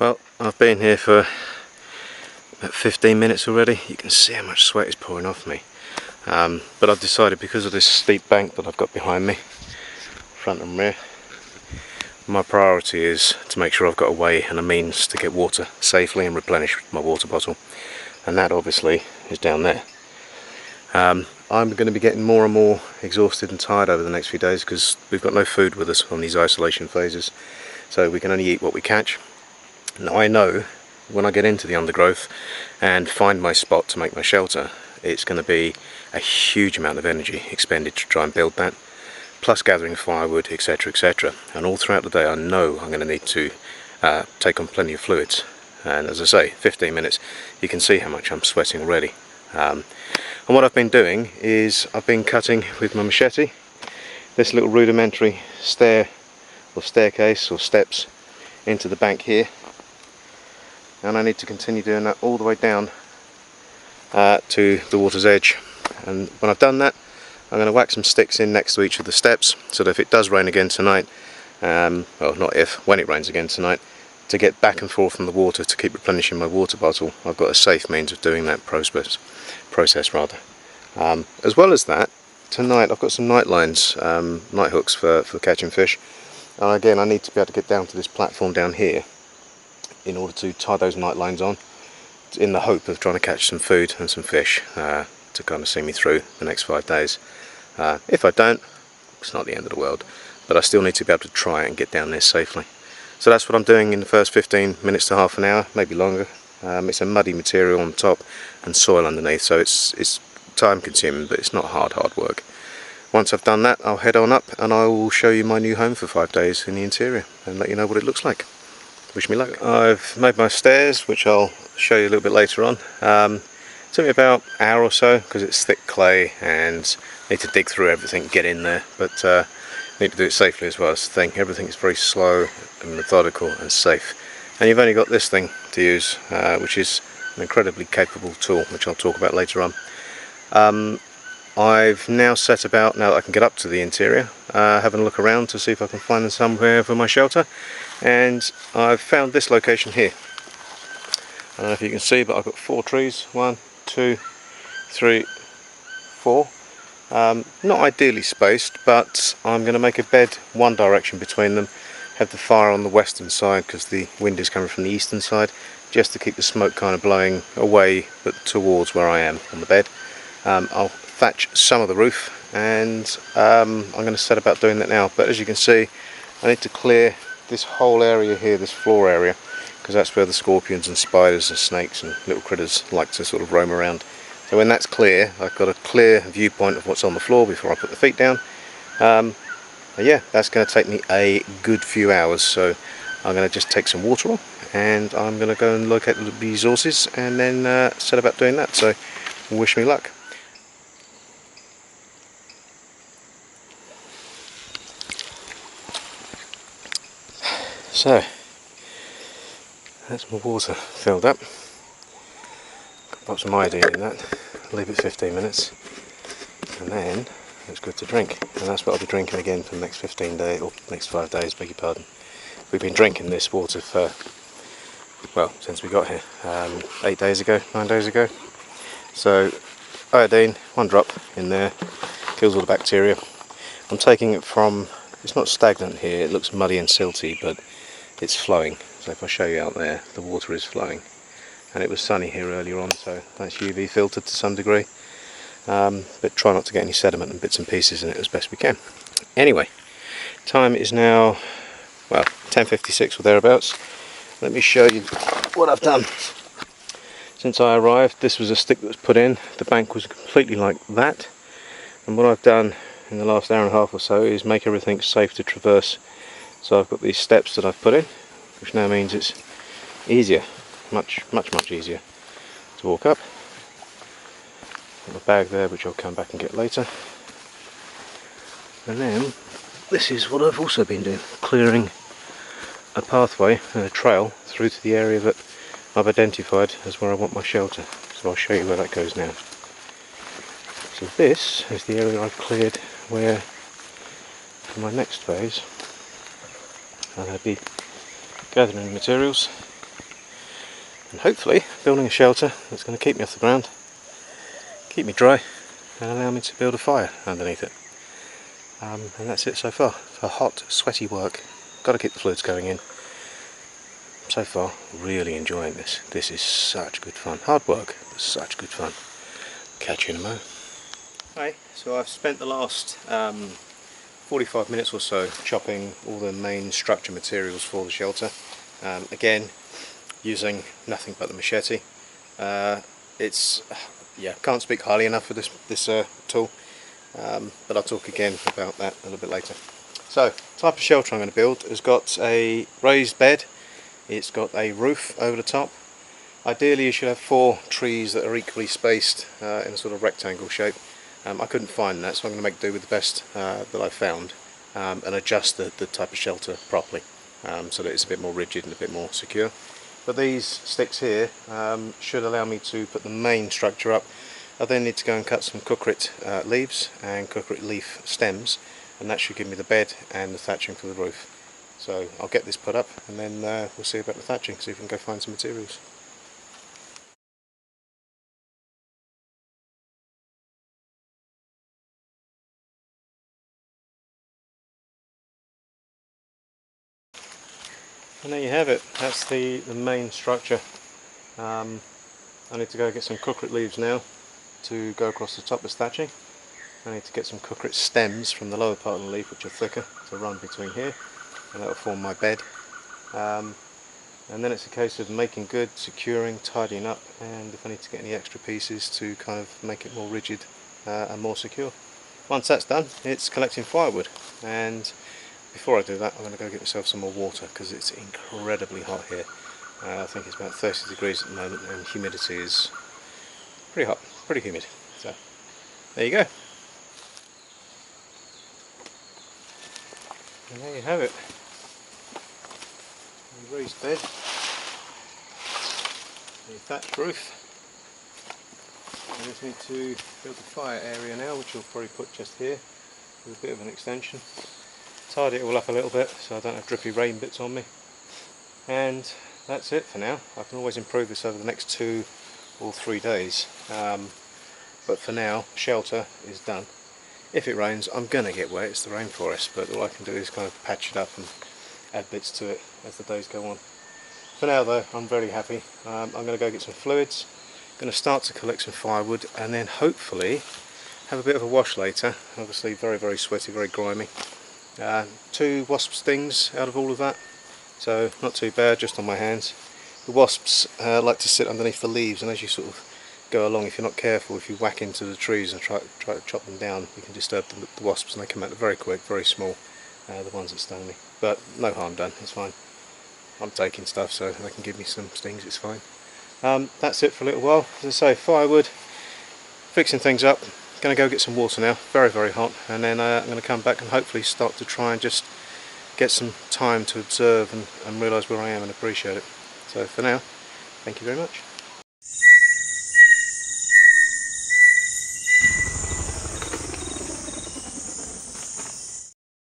Well, I've been here for about 15 minutes already. You can see how much sweat is pouring off me. But I've decided, because of this steep bank that I've got behind me, front and rear, my priority is to make sure I've got a way and a means to get water safely and replenish my water bottle. And that obviously is down there. I'm going to be getting more and more exhausted and tired over the next few days because we've got no food with us on these isolation phases. So we can only eat what we catch. Now I know when I get into the undergrowth and find my spot to make my shelter, it's going to be a huge amount of energy expended to try and build that, plus gathering firewood, etc, etc. And all throughout the day I know I'm going to need to take on plenty of fluids. And as I say, 15 minutes, you can see how much I'm sweating already. And what I've been doing is I've been cutting with my machete this little rudimentary staircase or steps into the bank here, and I need to continue doing that all the way down to the water's edge. And when I've done that, I'm going to whack some sticks in next to each of the steps so that if it does rain again tonight, well, not if, when it rains again tonight, to get back and forth from the water to keep replenishing my water bottle, I've got a safe means of doing that process rather. As well as that, tonight I've got some night lines, night hooks for catching fish. And again, I need to be able to get down to this platform down here in order to tie those night lines on, in the hope of trying to catch some food and some fish to kind of see me through the next 5 days. If I don't, it's not the end of the world, but I still need to be able to try and get down there safely. So that's what I'm doing in the first 15 minutes to half an hour, maybe longer. It's a muddy material on top and soil underneath, so it's time consuming, but it's not hard work. Once I've done that, I'll head on up and I will show you my new home for 5 days in the interior and let you know what it looks like. Wish me luck. I've made my stairs, which I'll show you a little bit later on. Took me about an hour or so because it's thick clay and I need to dig through everything, get in there, but need to do it safely as well. That's the thing. Everything is very slow and methodical and safe. And you've only got this thing to use, which is an incredibly capable tool, which I'll talk about later on. I've now set about, now that I can get up to the interior, having a look around to see if I can find somewhere for my shelter. And I've found this location here. I don't know if you can see, but I've got 4 trees. 1, 2, 3, 4. Not ideally spaced, but I'm going to make a bed one direction between them, have the fire on the western side because the wind is coming from the eastern side, just to keep the smoke kind of blowing away but towards where I am on the bed. I'll thatch some of the roof, and I'm going to set about doing that now. But as you can see, I need to clear this whole area here, this floor area, because that's where the scorpions and spiders and snakes and little critters like to sort of roam around. So when that's clear, I've got a clear viewpoint of what's on the floor before I put the feet down. Yeah, that's going to take me a good few hours, so I'm going to just take some water off and I'm going to go and locate the resources and then set about doing that. So wish me luck. So that's my water filled up. Put some iodine in that, leave it 15 minutes, and then it's good to drink. And that's what I'll be drinking again for the next 15 days, or next 5 days, beg your pardon. We've been drinking this water for, well, since we got here, 8 days ago, 9 days ago. So iodine, 1 drop in there, kills all the bacteria. I'm taking it from, it's not stagnant here, it looks muddy and silty, but it's flowing. So if I show you out there, the water is flowing. And it was sunny here earlier on, so that's UV filtered to some degree. But try not to get any sediment and bits and pieces in it as best we can. Anyway, time is now, well, 10:56 or thereabouts. Let me show you what I've done. Since I arrived, this was a stick that was put in. The bank was completely like that. And what I've done in the last hour and a half or so is make everything safe to traverse. So I've got these steps that I've put in, which now means it's easier. Much easier to walk up. Got my bag there, which I'll come back and get later. And then this is what I've also been doing, clearing a pathway and a trail through to the area that I've identified as where I want my shelter. So I'll show you where that goes now. So this is the area I've cleared where, for my next phase, I'll be gathering materials and hopefully building a shelter that's going to keep me off the ground, keep me dry, and allow me to build a fire underneath it. And that's it so far. For hot, sweaty work, got to keep the fluids going in. So far, really enjoying this. This is such good fun. Hard work, but such good fun. Catch you in a moment. Hi, so I've spent the last 45 minutes or so chopping all the main structure materials for the shelter. Again, using nothing but the machete. Can't speak highly enough of this tool, but I'll talk again about that a little bit later. So, type of shelter I'm going to build has got a raised bed. It's got a roof over the top. Ideally you should have 4 trees that are equally spaced in a sort of rectangle shape. I couldn't find that, so I'm going to make do with the best that I found, and adjust the type of shelter properly, so that it's a bit more rigid and a bit more secure. But these sticks here should allow me to put the main structure up. I then need to go and cut some cookrit leaves and cookrit leaf stems, and that should give me the bed and the thatching for the roof. So I'll get this put up, and then we'll see about the thatching, see if we can go find some materials. And there you have it, that's the main structure. I need to go get some cookrit leaves now to go across the top as thatching. I need to get some cookrit stems from the lower part of the leaf, which are thicker, to run between here, and that will form my bed. And then it's a case of making good, securing, tidying up, and if I need to get any extra pieces to kind of make it more rigid and more secure. Once that's done, it's collecting firewood, and before I do that I'm going to go get myself some more water because it's incredibly hot here. I think it's about 30 degrees at the moment, and humidity is pretty hot, pretty humid. So there you go. And there you have it. The raised bed, the thatched roof. I just need to build the fire area now, which I'll probably put just here with a bit of an extension. Tidy it all up a little bit so I don't have drippy rain bits on me. And that's it for now. I can always improve this over the next 2 or 3 days. But for now, shelter is done. If it rains, I'm going to get wet, it's the rainforest, but all I can do is kind of patch it up and add bits to it as the days go on. For now though, I'm very happy. I'm going to go get some fluids, going to start to collect some firewood, and then hopefully have a bit of a wash later. Obviously very, very sweaty, very grimy. 2 wasp stings out of all of that, so not too bad, just on my hands. The wasps like to sit underneath the leaves, and as you sort of go along, if you're not careful, if you whack into the trees and try to chop them down, you can disturb the wasps, and they come out very quick, very small, the ones that stung me. But no harm done, it's fine. I'm taking stuff so they can give me some stings, it's fine. That's it for a little while. As I say, firewood, fixing things up, going to go get some water now, very, very hot, and then I'm going to come back and hopefully start to try and just get some time to observe and realise where I am and appreciate it. So for now, thank you very much.